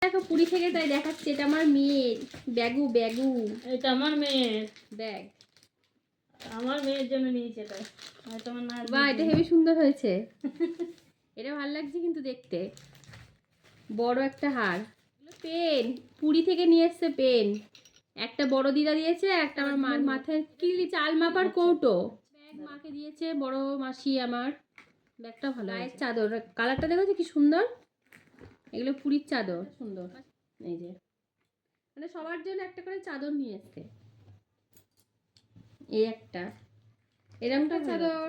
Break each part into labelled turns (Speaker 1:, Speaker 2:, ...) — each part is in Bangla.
Speaker 1: দেখো পুরী থেকে তাই দেখাচ্ছে, এটা আমার মেয়ের ব্যাগু ব্যাগু,
Speaker 2: এটা আমার মেয়ের
Speaker 1: ব্যাগ।
Speaker 2: আমার মেয়ের জন্য নিয়েছে এটা। তোমার না
Speaker 1: বাহ, এটা হেবি সুন্দর হয়েছে। এটা ভালো লাগছে কিন্তু দেখতে, বড় একটা হার। পেন পুরী থেকে নিয়ে এসছে পেন, একটা বড় দিদা দিয়েছে, একটা আমার মার মাথায় কিলি চাল মাপার কৌটো। ব্যাগ মাকে দিয়েছে বড় মাসি আমার। ব্যাগটা ভালো। গায়ের চাদর, কালারটা দেখেছো কি সুন্দর, এগুলো পুরীর চাদর, সুন্দর। এই যে মানে সবার জন্য একটা করে চাদর নিয়ে এসছে। এই একটা এরকমটা চাদর,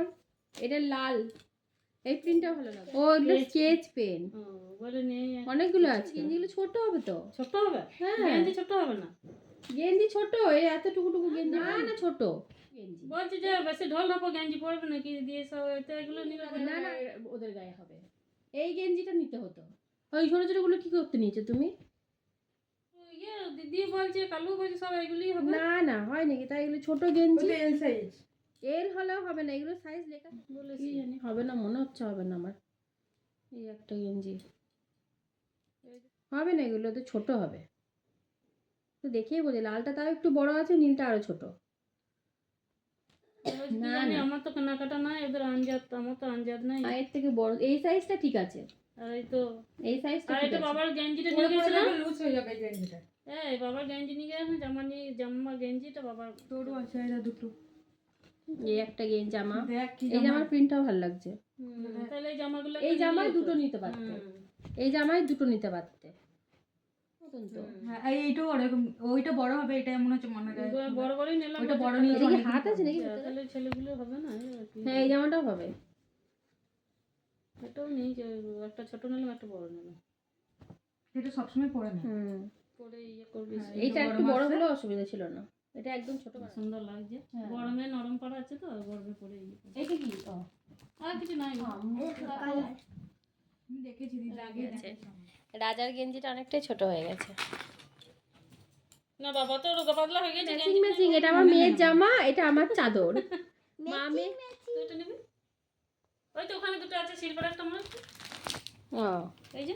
Speaker 1: এটা লাল, এই প্রিন্টটা ভালো লাগে। ও এগুলো স্কেচ পেন,
Speaker 2: বলে নেই
Speaker 1: অনেকগুলো আছে। এগুলো ছোট হবে তো?
Speaker 2: ছোট হবে?
Speaker 1: হ্যাঁ,
Speaker 2: গেঞ্জি ছোট হবে না?
Speaker 1: গেঞ্জি ছোট, এই এতটুকু টুকু গেঞ্জি না, না ছোট গেঞ্জি।
Speaker 2: বলছি যে বেশি ঢোল ঢাপো গেঞ্জি পরবে নাকি দিয়ে সব এটা এগুলো নিলে
Speaker 1: না না, ওদের গায়ে হবে। এই গেঞ্জিটা নিতে হতো। ওই ছোট ছোট গুলো কি করতে নিয়েছো তুমি?
Speaker 2: ইয়ে দিদি বলছে, কালু বলছে সব এগুলোই হবে।
Speaker 1: না না, হয় নাকি? তাই এগুলো ছোট গেঞ্জি, এল সাইজ। এল হলেও হবে না, এগুলো সাইজ লেখা বলে কি জানি, হবে না মনে হচ্ছে, হবে না আমার। এই একটা গেঞ্জি হবে না, এগুলো তো ছোট হবে। তো দেখেই বোঝে, লালটা তাও একটু বড় আছে, নীলটা আরো ছোট।
Speaker 2: না না, আমার তো কেনাকাটা নাই, ওদের আনজাত, আমার তো আনজাত নাই।
Speaker 1: এর থেকে বড় এই সাইজটা ঠিক আছে।
Speaker 2: আর এই তো
Speaker 1: এই সাইজটা
Speaker 2: আর
Speaker 1: ঠিক
Speaker 2: এটা
Speaker 1: আছে।
Speaker 2: বাবার গেঞ্জিটা নিয়ে গেছিলাম,
Speaker 3: লুজ হয়ে যাবে গেঞ্জিটা।
Speaker 2: এই বাবার গেঞ্জি নিয়ে গেলাম, জামা গেঞ্জিটা বাবার
Speaker 3: তোরও আছে এটা দুটো।
Speaker 1: এই একটা জামা,
Speaker 3: দেখ কি
Speaker 1: এই জামার প্রিন্টটাও ভালো লাগছে।
Speaker 2: তাহলে এই জামাগুলো
Speaker 1: এই জামায় দুটো নিতে পারতে, এই জামায় দুটো নিতে পারতে।
Speaker 3: হ্যাঁ এইটাও ওরকম, ওইটা বড় হবে, এটা মনে হচ্ছে মনে হয়
Speaker 2: বড় বড়ই নিলাম।
Speaker 3: ওইটা বড় নিয়ে
Speaker 1: এটা কি হাত আছে নাকি?
Speaker 2: তাহলে ছেলেগুলো হবে না?
Speaker 1: হ্যাঁ, এই জামাটাও হবে।
Speaker 2: এটাও নেই, একটা ছোট নিলাম, একটা বড় নিলাম।
Speaker 3: এটা সবসময় পরে না,
Speaker 2: পরে ইয়ে করবি।
Speaker 1: এইটা একটু বড় হলেও অসুবিধা ছিল না, এটা একদম ছোট।
Speaker 2: সুন্দর লাগছে, গরমে নরম পাড়া আছে তো, গরমে পরে
Speaker 1: এটা কি?
Speaker 2: আর কিছু নাই।
Speaker 3: আমি দেখেছি আগে
Speaker 1: রাজার গেঞ্জিটা অনেকটাই ছোট হয়ে গেছে।
Speaker 2: না বাবা তো রোগা পাতলা হয়ে গেছে।
Speaker 1: ম্যাচিং ম্যাচিং, এটা আমার মেয়ের জামা, এটা আমার চাদর। মামি
Speaker 2: এটা নেবে? ওই তো ওখানে দুটো আছে, সিলভার একটা মনে হচ্ছে।
Speaker 1: ও
Speaker 2: এই যে